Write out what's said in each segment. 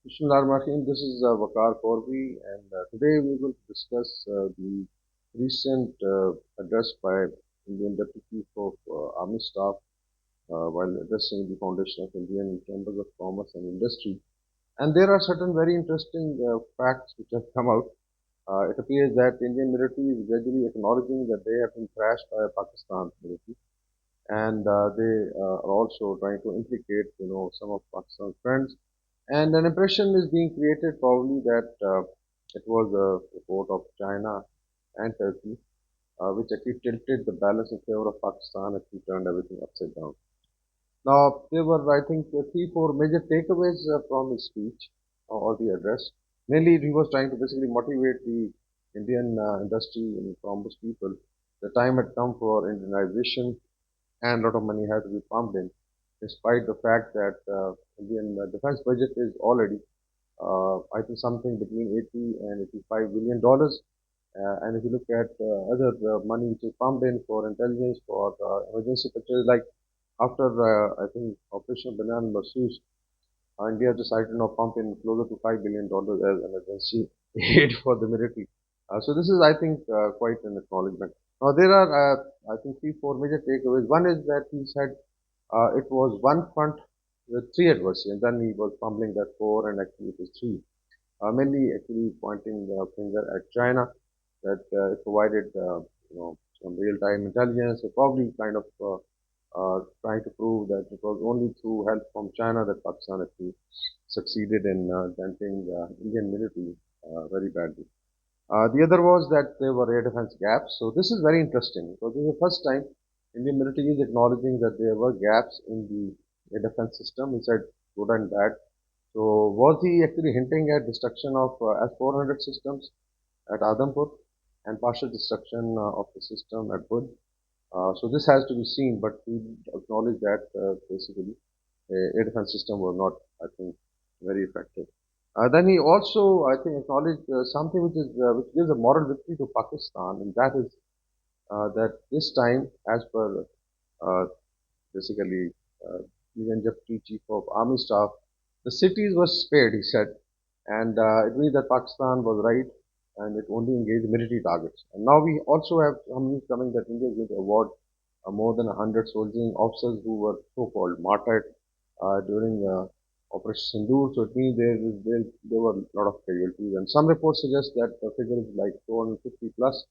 Bismillahirrahmanirrahim. This is Vakar Korvi, and today we will discuss the recent address by Indian Deputy Chief of Army Staff while addressing the foundation of Indian Chambers of Commerce and Industry. And there are certain very interesting facts which have come out. It appears that Indian military is gradually acknowledging that they have been thrashed by Pakistan military, and they are also trying to implicate, some of Pakistan's friends, and an impression is being created probably that it was a report of China and Turkey, which actually tilted the balance in favor of Pakistan, actually turned everything upside down. Now, there were, I think, three, four major takeaways from his speech or the address. Mainly, he was trying to basically motivate the Indian industry and from those people. The time had come for Indianization, and a lot of money had to be pumped in, despite the fact that Indian defense budget is already I think something between 80 and 85 billion dollars. And if you look at other money which is pumped in for intelligence, for emergency purchases, like after I think Operation Banana Massoos, India decided to now pump in closer to $5 billion as emergency aid for the military. So this is, I think, quite an acknowledgement. Now there are, I think, three, four major takeaways. One is that he said it was one front with three adversaries, and then he was fumbling that four, and actually it was three. Mainly, actually pointing the finger at China that it provided, some real-time intelligence, so probably kind of trying to prove that it was only through help from China that Pakistan actually succeeded in denting the Indian military very badly. The other was that there were air defense gaps. So this is very interesting because this is the first time Indian military is acknowledging that there were gaps in the air defense system. He said good and bad. So was he actually hinting at destruction of S-400 systems at Adampur and partial destruction of the system at Bud? So this has to be seen, but we acknowledge that basically air defense system was not, I think, very effective. Then he also, I think, acknowledged something which gives a moral victory to Pakistan, and that is that this time, as per uh, basically Indian Deputy Chief of Army Staff, the cities were spared, he said, and it means that Pakistan was right, and it only engaged military targets. And now we also have some news coming that India is going to award more than 100 soldiers and officers who were so-called martyred during Operation Sindoor. So it means there were a lot of casualties. And some reports suggest that the figure is like 450 plus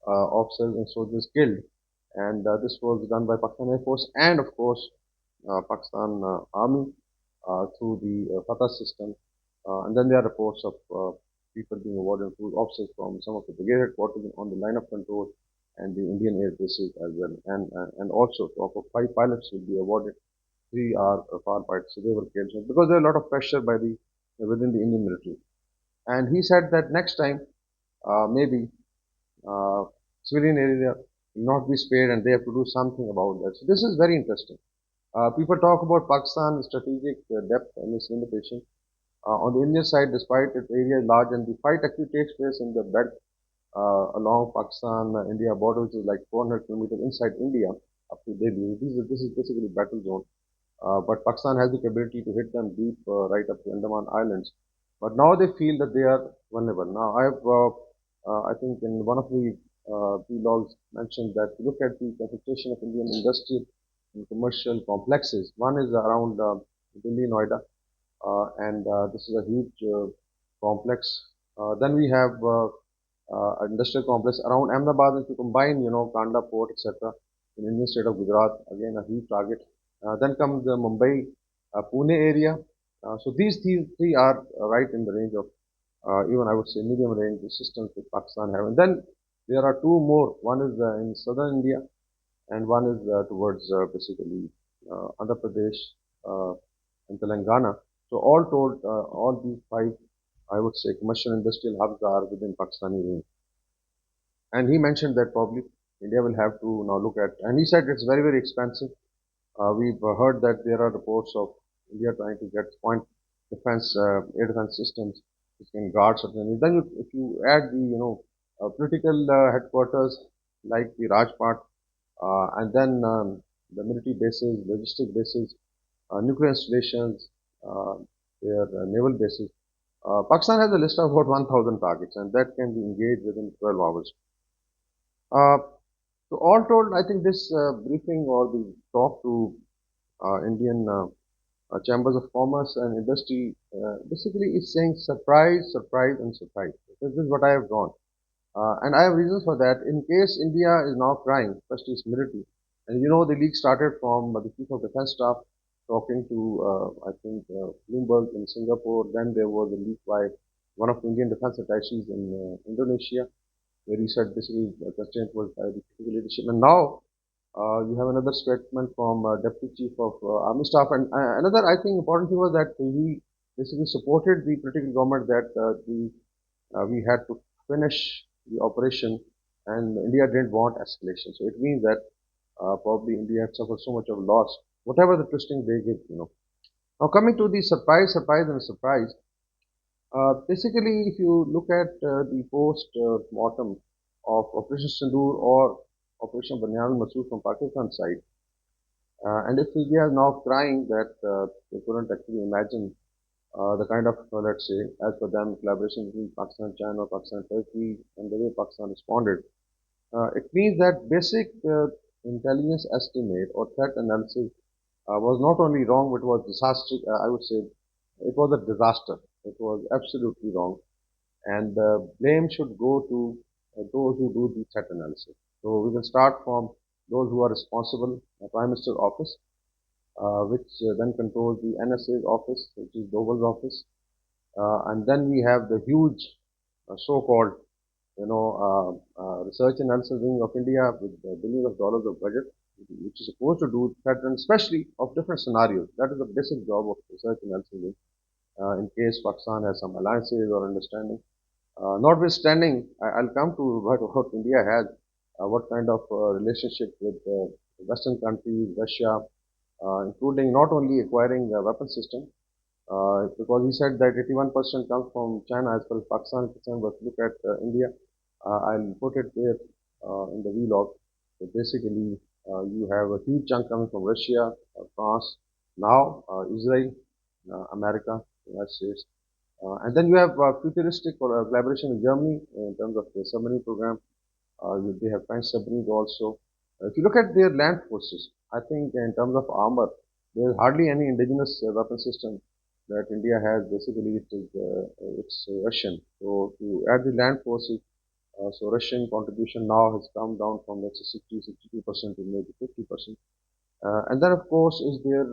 officers and soldiers killed. And this was done by Pakistan Air Force and, of course, Pakistan Army through the Fatah system. And then there are reports of people being awarded food officers from some of the brigade headquarters on the line of control and the Indian air bases as well. And also, top of five pilots will be awarded. Three are firefighters, so they were killed. So because there are a lot of pressure by the within the Indian military. And he said that next time, maybe uh, civilian area will not be spared, and they have to do something about that. So this is very interesting. People talk about Pakistan's strategic depth and its limitation. On the Indian side, despite its area is large and the fight actually takes place in the belt along Pakistan-India border, which is like 400 kilometers inside India up to Delhi. This is basically battle zone. But Pakistan has the capability to hit them deep right up to Andaman Islands. But now they feel that they are vulnerable. Now I think in one of the vlogs mentioned that look at the concentration of Indian industrial and commercial complexes. One is around Delhi, Noida, and this is a huge complex. Then we have industrial complex around Ahmedabad. If you combine, Kanda Port, etc., in Indian state of Gujarat, again a huge target. Then comes the Mumbai, Pune area. So these three are right in the range of even I would say medium range systems that Pakistan have. And then there are two more. One is in southern India, and one is towards basically Andhra Pradesh and Telangana. So all told, all these five, I would say, commercial industrial hubs are within Pakistani range. And he mentioned that probably India will have to now look at, and he said it's very, very expensive. We've heard that there are reports of India trying to get point defense, air defense systems which can guard certain areas. Then if you add the, political headquarters like the Rajpat, and then the military bases, logistic bases, nuclear installations, their naval bases. Pakistan has a list of about 1,000 targets, and that can be engaged within 12 hours. Uh, so all told, I think this briefing or the talk to Indian chambers of commerce and industry basically is saying surprise, surprise, and surprise. This is what I have drawn. And I have reasons for that. In case India is now crying, especially its military, and you know the leak started from the Chief of Defense Staff talking to, I think, Bloomberg in Singapore. Then there was a leak by one of the Indian defense attaches in Indonesia, where he said basically the constraint was by the critical leadership. And now you have another statement from Deputy Chief of Army Staff. And another, I think, important thing was that he basically supported the political government that we had to finish the operation, and India didn't want escalation. So it means that probably India had suffered so much of loss, whatever the twisting they give. Now coming to the surprise, surprise, and surprise. Basically, if you look at the post-mortem of Operation Sindoor or Operation Banyan Masood from Pakistan side, and if India is now crying that they couldn't actually imagine the kind of, let's say, as per them, collaboration between Pakistan, China, Pakistan, Turkey, and the way Pakistan responded, it means that basic intelligence estimate or threat analysis was not only wrong, but was disaster. I would say it was a disaster. It was absolutely wrong, and blame should go to those who do the threat analysis. So we can start from those who are responsible, the Prime Minister's office, which then controls the NSA's office, which is Doval's office, and then we have the huge so-called, research analysis wing of India with billions of dollars of budget, which is supposed to do that, and especially of different scenarios. That is the basic job of research analysis wing. In case Pakistan has some alliances or understanding. Notwithstanding, I'll come to what India has, what kind of relationship with Western countries, Russia, including not only acquiring a weapon system, because he said that 81% comes from China as well as Pakistan is concerned. But look at India. I'll put it there in the vlog. So basically, you have a huge chunk coming from Russia, France, now Israel, America, United States. And then you have futuristic collaboration with Germany in terms of the submarine program. They have French submarines also. If you look at their land forces, I think in terms of armor, there is hardly any indigenous weapon system that India has. Basically, it's Russian. So to add the land forces, so Russian contribution now has come down from let's say 60, 62% to maybe 50%. And then of course is their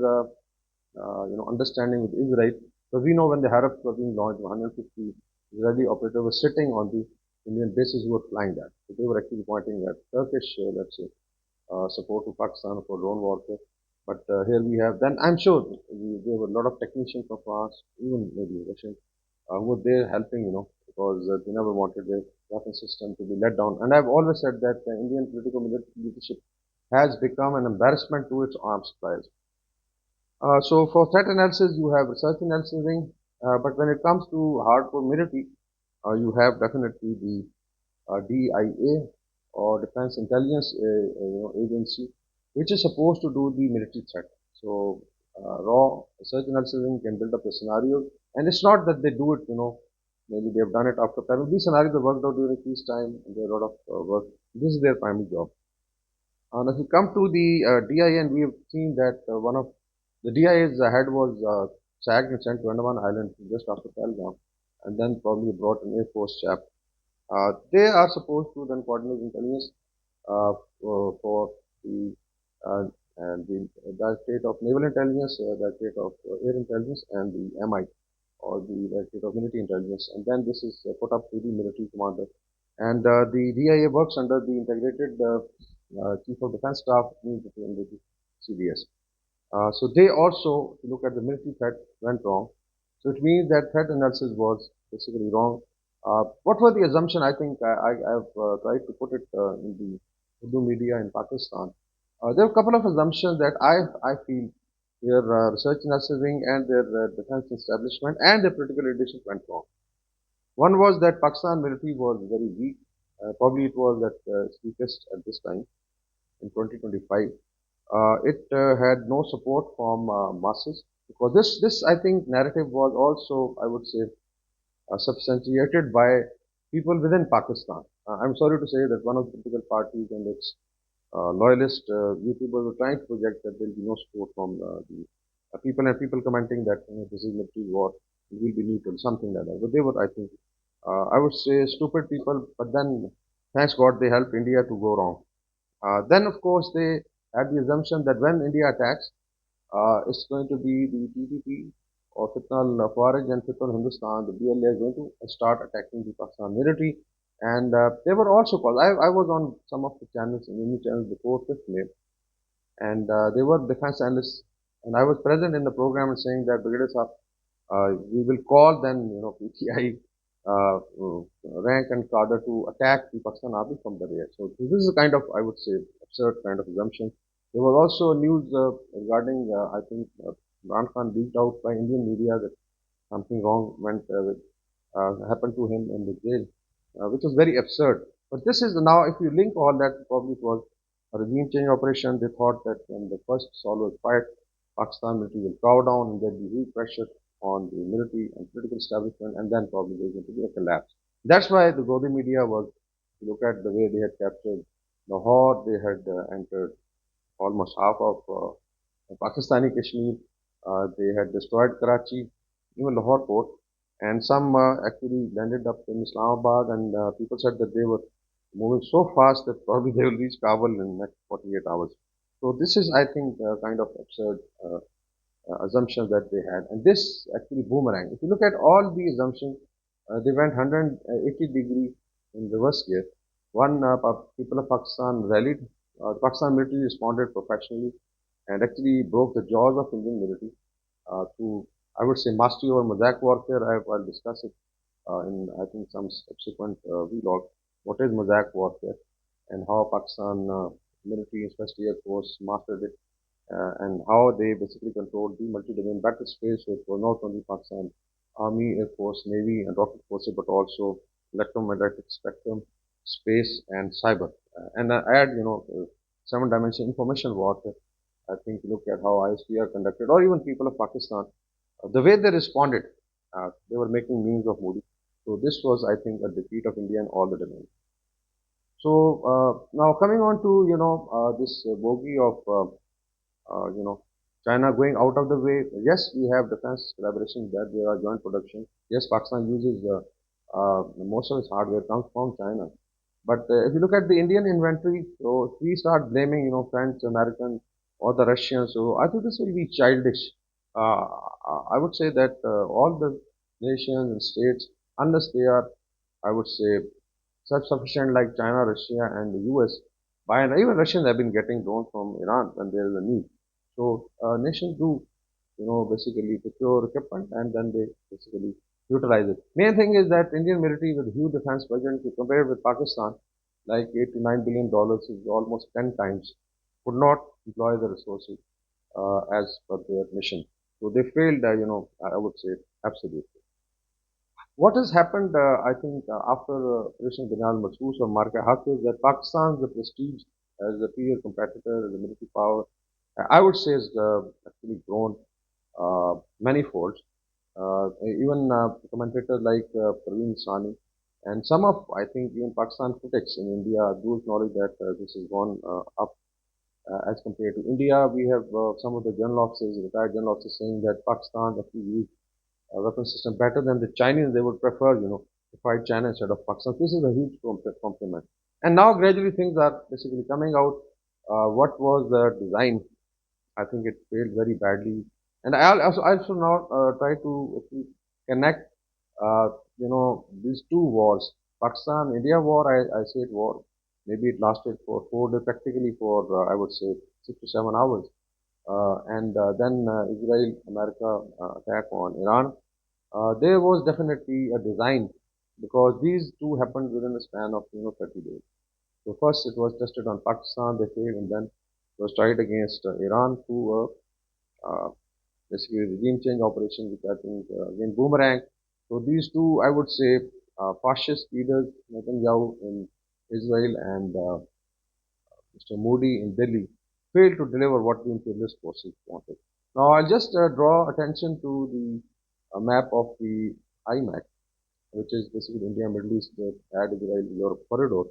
understanding with Israel. So we know when the Harab were being launched, 150 Israeli operators were sitting on the Indian bases who were flying that. So they were actually pointing at Turkish, let's say, support to Pakistan for drone warfare. But here we have, then I'm sure there were a lot of technicians from France, even maybe Russian, who were there helping, because they never wanted the weapon system to be let down. And I've always said that the Indian political leadership has become an embarrassment to its arms suppliers. So for threat analysis, you have research analysis wing, but when it comes to hardcore military, you have definitely the DIA or Defense Intelligence Agency, which is supposed to do the military threat. So raw research analysis wing can build up a scenario, and it's not that they do it, maybe they have done it after time. These scenarios are worked out during peacetime, and there are a lot of work. This is their primary job. Now, if you come to the DIN, we have seen that one of the DIA's head was sacked and sent to Andaman Island just after Pahalgam, and then probably brought an Air Force chap. They are supposed to then coordinate intelligence for the uh, the Directorate of Naval Intelligence, Directorate of Air Intelligence, and the MI or the Directorate of Military Intelligence, and then this is put up to the military commander. And the DIA works under the Integrated Chief of Defense Staff, under the CDS. So they also, if you look at the military threat, went wrong. So it means that threat analysis was basically wrong. What were the assumption? I think I have tried to put it in the Urdu media in Pakistan. There are a couple of assumptions that I feel their research analysis wing and their defense establishment and their political leadership went wrong. One was that Pakistan military was very weak. Probably it was at its weakest at this time in 2025. It had no support from masses, because this I think narrative was also, I would say, substantiated by people within Pakistan. I'm sorry to say that one of the political parties and its loyalist YouTubers were trying to project that there will be no support from the people, and people commenting that this is military war, it will be neutral, something like that. But they were, I think, I would say, stupid people. But then, thanks God, they helped India to go wrong. Then, of course, they had the assumption that when India attacks, it's going to be the TTP or Fitnal Faraj and Fitnal Hindustan, the BLA are going to start attacking the Pakistan military. And they were also called. I was on some of the channels, Indian channels before 5th May, and they were defense analysts. And I was present in the program and saying that Brigadier Saab, we will call then, PTI rank and cadre to attack the Pakistan army from the rear. So this is a kind of, I would say, absurd kind of assumption. There was also news regarding, I think, Imran Khan leaked out by Indian media that something wrong went happened to him in the jail, which was very absurd. But this is now, if you link all that, probably it was a regime change operation. They thought that when the first Saul was fired, Pakistan military will cow down and there'll be huge pressure on the military and political establishment, and then probably there's going to be a collapse. That's why the Godi media was, if you look at the way they had captured Lahore, they had entered almost half of Pakistani Kashmir. They had destroyed Karachi, even Lahore port, and some actually landed up in Islamabad. And people said that they were moving so fast that probably they will reach Kabul in the next 48 hours. So this is, I think, kind of absurd assumptions that they had, and this actually boomerang. If you look at all the assumptions, they went 180 degree in reverse gear. One, people of Pakistan rallied. Pakistan military responded professionally and actually broke the jaws of Indian military through, I would say, mastery over mosaic warfare. I'll discuss it in, I think, some subsequent vlog. What is mosaic warfare and how Pakistan military, especially Air Force, mastered it, and how they basically controlled the multi-domain battlespace. So it was not only Pakistan Army, Air Force, Navy, and rocket forces, but also electromagnetic spectrum, space, and cyber. And add, seven-dimensional information warfare. I think look at how ISPR conducted, or even people of Pakistan, the way they responded, they were making memes of Modi. So this was, I think, a defeat of India in all the domains. So now coming on to this bogey of China going out of the way. Yes, we have defense collaboration that there are joint production. Yes, Pakistan uses most of its hardware comes from China. But if you look at the Indian inventory, so we start blaming, French, American, or the Russians. So I think this will be childish. Uh, I would say that all the nations and states, unless they are, I would say, self-sufficient like China, Russia, and the US, by and even Russians have been getting drones from Iran when there is a need. So nations do, basically procure equipment and then they basically utilize it. Main thing is that Indian military with huge defense budget, if you compare it with Pakistan, like $8 to $9 billion is almost 10 times, could not employ the resources as per their mission. So they failed, I would say, absolutely. What has happened, I think, after Operation Binal Masoos or Marka Haq is that Pakistan's the prestige as a peer competitor, as a military power, I would say has actually grown many folds. Even commentators like Praveen Sani and some of, I think, even Pakistan critics in India do acknowledge that this has gone up as compared to India. We have some of the general officers, retired general officers saying that Pakistan actually used weapon system better than the Chinese. They would prefer, to fight China instead of Pakistan. This is a huge compliment. And now gradually things are basically coming out. What was the design? I think it failed very badly. And I also now try to actually connect, these two wars. Pakistan-India war, I say it war. Maybe it lasted for 4 days, practically for, I would say, 6 to 7 hours. And then Israel-America attack on Iran. There was definitely a design because these two happened within a span of 30 days. So first it was tested on Pakistan, they failed, and then it was tried against Iran through a basically regime change operation, which I think again boomerang. So these two, I would say, fascist leaders, Netanyahu in Israel and Mr. Modi in Delhi, failed to deliver what the imperialist forces wanted. Now, I'll just draw attention to the map of the IMAC, which is basically India, Middle East, and Israel, Europe corridor.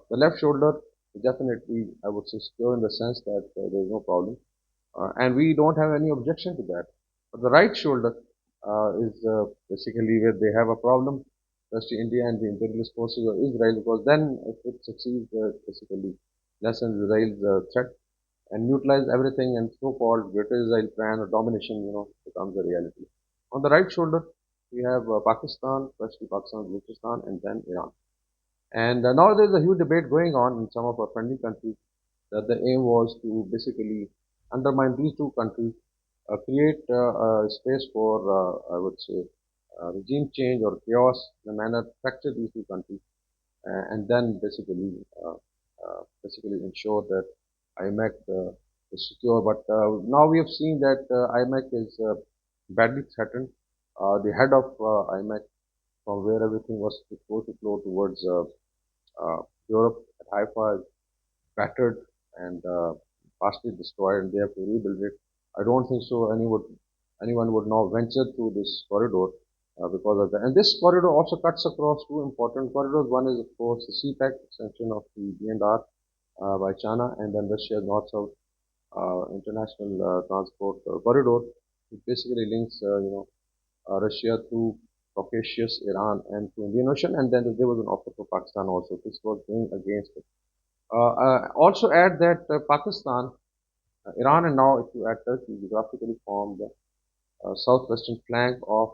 The left shoulder is definitely, I would say, secure in the sense that there is no problem, and we don't have any objection to that. But the right shoulder is basically where they have a problem, especially India and the imperialist forces of Israel, because then if it succeeds, basically lessens Israel's threat and neutralize everything, and so-called Greater Israel plan or domination, becomes a reality. On the right shoulder, we have Pakistan, especially Pakistan, Balochistan, and then Iran. And now there's a huge debate going on in some of our friendly countries that the aim was to basically undermine these two countries, create a space for, I would say, regime change or chaos in a manner, fracture these two countries, and then basically ensure that IMEC is secure. But now we have seen that IMEC is badly threatened. The head of IMEC, from where everything was supposed to flow towards Europe at Haifa, battered and partially destroyed, and they have to rebuild it. I don't think so. Anyone would now venture through this corridor because of that. And this corridor also cuts across two important corridors. One is, of course, the CPEC extension of the D&R by China, and then Russia's north-south international transport corridor, which basically links, Russia to Caucasus, Iran, and to Indian Ocean. And then there was an offer for Pakistan also. This was going against it. Also add that Pakistan, Iran, and now if you add Turkey, geographically form the southwestern flank of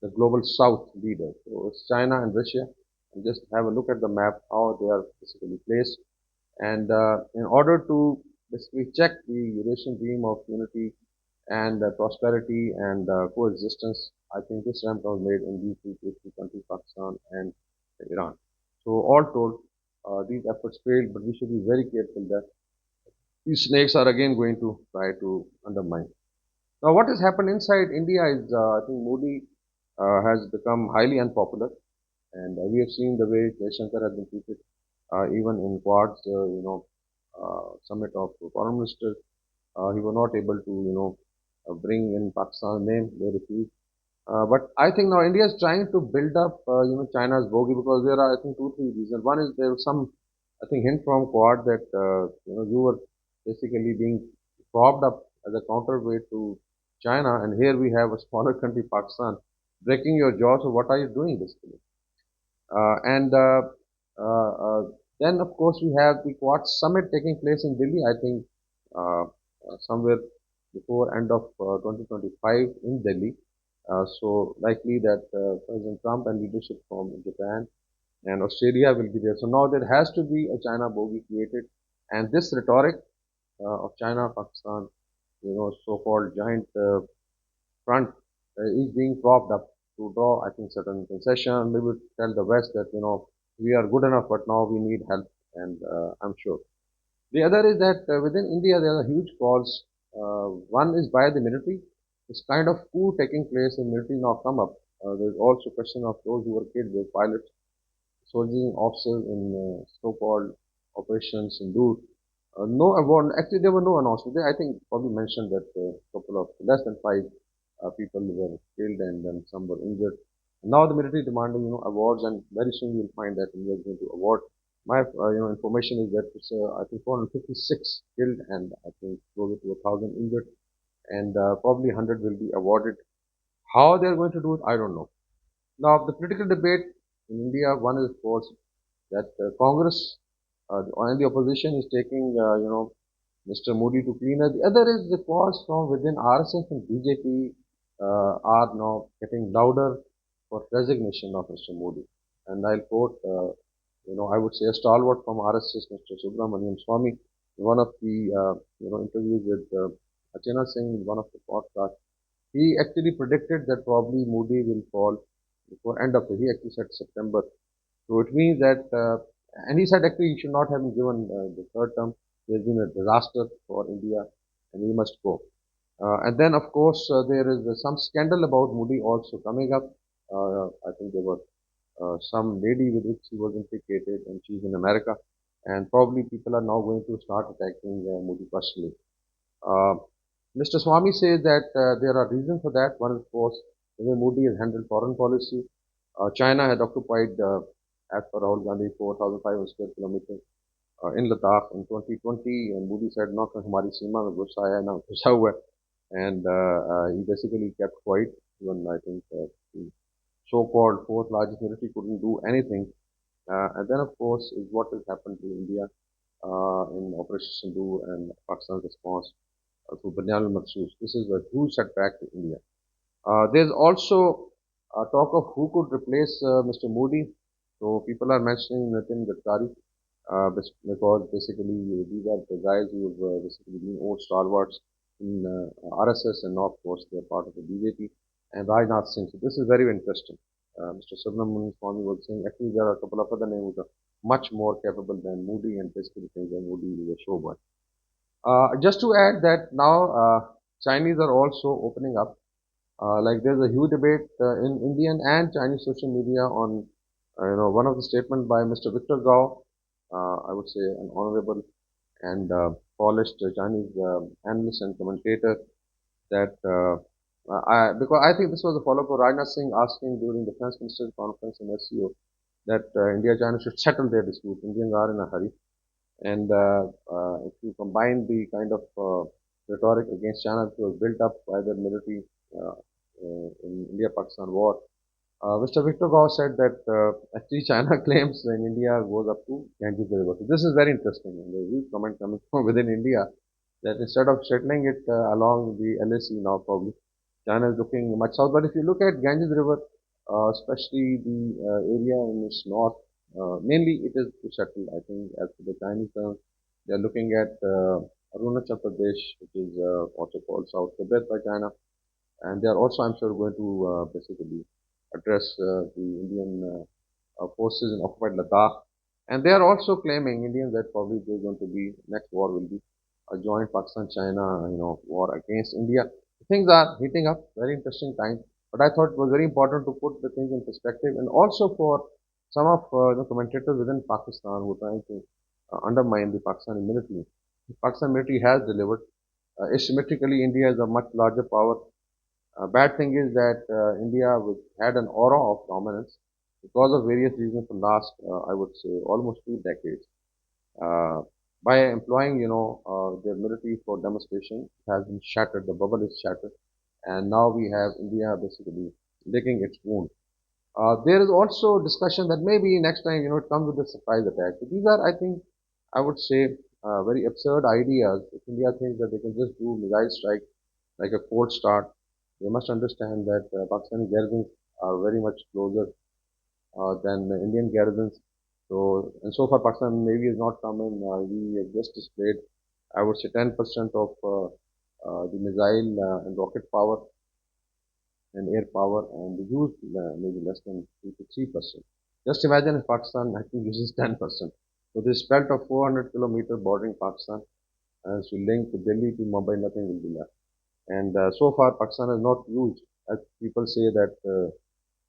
the global south leader. So it's China and Russia. And just have a look at the map, how they are basically placed. And in order to basically check the Eurasian dream of unity and prosperity and coexistence, I think this attempt was made in these two countries, Pakistan and Iran. So all told, these efforts failed, but we should be very careful that these snakes are again going to try to undermine. Now, what has happened inside India is, I think Modi has become highly unpopular, and we have seen the way Jaishankar has been treated, even in Quad's, summit of foreign ministers. He was not able to, bring in Pakistan's name. They refused. But I think now India is trying to build up, China's bogey because there are, I think, two, three reasons. One is there was some, I think, hint from Quad that, you were basically being propped up as a counterweight to China, and here we have a smaller country, Pakistan, breaking your jaw. So what are you doing basically? And then, of course, we have the Quad summit taking place in Delhi. I think somewhere before end of 2025 in Delhi. So likely that President Trump and leadership from Japan and Australia will be there. So now there has to be a China bogey created, and this rhetoric of China, Pakistan, so-called giant front is being propped up to draw, I think, certain concession. Maybe tell the West that we are good enough, but now we need help, and I'm sure. The other is that within India there are huge calls. One is by the military. This kind of coup taking place in military now come up. There's also question of those who were killed, the pilots, soldiering officers in so-called operations in Dur. No award. Actually, there were no announcements. I think probably mentioned that a couple of less than five people were killed and then some were injured. Now the military demanding awards, and very soon you'll find that India is going to award. My information is that it's I think 456 killed and I think closer to 1,000 injured, and probably 100 will be awarded. How they're going to do it, I don't know. Now the political debate in India, one is of course that Congress and the opposition is taking Mr. Modi to cleaner. The other is the calls from within RSS and BJP are now getting louder for resignation of Mr. Modi. And I'll quote, I would say a stalwart from RSS, Mr. Subramanian Swamy, in one of the, interviews with Achena Singh in one of the podcasts. He actually predicted that probably Modi will fall before end of the year. He actually said September. So it means that, and he said actually he should not have been given the third term. There's been a disaster for India and he must go. And then, of course, there is some scandal about Modi also coming up. I think there was some lady with which he was implicated, and she's in America. And probably people are now going to start attacking Modi personally. Uh, Mr. Swamy says that there are reasons for that. One is, of course, the way Modi has handled foreign policy. China had occupied, as per Rahul Gandhi, 4,500 square kilometers in Ladakh in 2020, and Modi said, "No, हमारी सीमा में घुसा है ना घुसा हुआ है," and he basically kept quiet. Even I think the so-called fourth largest military couldn't do anything. And then, of course, is what has happened to India in Operation Sindoor and Pakistan's response to Banyal Makhsus. This is a huge setback to India. There's also talk of who could replace Mr. Modi. So people are mentioning Nitin Gadkari because basically these are the guys who have basically been old stalwarts in RSS and now of course they are part of the BJP and Rajnath Singh. So this is very interesting. Mr. Subramanian Swamy was saying actually there are a couple of other names who are much more capable than Modi and basically saying that Modi is a showboy. Just to add that now Chinese are also opening up. Like there's a huge debate in Indian and Chinese social media on one of the statement by Mr. Victor Gao, I would say an honorable and polished Chinese analyst and commentator that because I think this was a follow-up of Rajnath Singh asking during the Defense Ministers Conference in SCO that India China should settle their dispute. Indians are in a hurry. And if you combine the kind of rhetoric against China that was built up by the military in India-Pakistan war, Mr. Victor Gao said that actually China claims in India goes up to Ganges River. So this is very interesting. And there's a huge comment coming from within India that instead of settling it along the LAC now probably, China is looking much south. But if you look at Ganges River, especially the area in its north, mainly it is to settle. I think as for the Chinese terms, they are looking at Arunachal Pradesh, which is also called South Tibet by China, and they are also, I'm sure, going to basically address the Indian forces in occupied Ladakh. And they are also claiming, Indians, that probably there's going to be, next war will be a joint Pakistan-China, war against India. Things are heating up, very interesting time. But I thought it was very important to put the things in perspective and also for some of the commentators within Pakistan who are trying to undermine the Pakistani military. The Pakistan military has delivered. Asymmetrically, India is a much larger power. Bad thing is that India had an aura of dominance because of various reasons for last, I would say, almost 2 decades. Uh, by employing, their military for demonstration, it has been shattered. The bubble is shattered, and now we have India basically licking its wound. There is also discussion that maybe next time, it comes with a surprise attack. So these are, I think, I would say, very absurd ideas. If India thinks that they can just do missile strike like a cold start, they must understand that Pakistani garrisons are very much closer than the Indian garrisons. So, and so far Pakistan Navy has not come in. We have just displayed, I would say, 10% of the missile and rocket power and air power, and the use maybe less than 2 to 3%. Just imagine if Pakistan actually uses 10%. So this belt of 400-kilometer bordering Pakistan, as we link Delhi to Mumbai, nothing will be left. And so far, Pakistan has not used, as people say that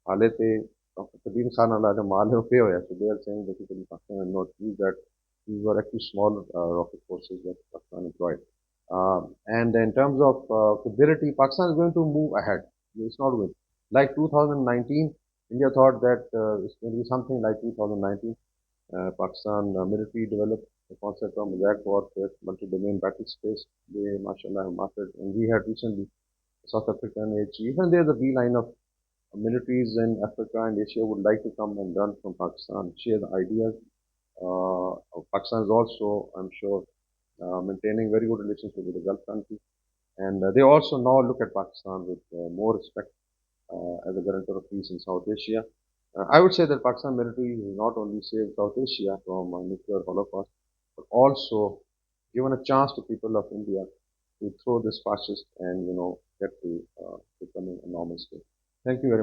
हालेते Qadim Khan Allah Male पे होया. So they are saying basically Pakistan has not used that. These were actually small rocket forces that Pakistan employed. And in terms of capability, Pakistan is going to move ahead. It's not going. Like 2019, India thought that it's going to be something like 2019. Pakistan military developed the concept of mosaic warfare, multi-domain battle space. They, mashallah, have mastered. And we had recently South African AG. Even there's a beeline of militaries in Africa and Asia would like to come and learn from Pakistan, share the ideas. Pakistan is also, I'm sure, maintaining very good relationship with the Gulf countries. And they also now look at Pakistan with more respect as a guarantor of peace in South Asia. I would say that Pakistan military has not only saved South Asia from a nuclear holocaust, but also given a chance to people of India to throw this fascist and get to becoming a normal state. Thank you very much.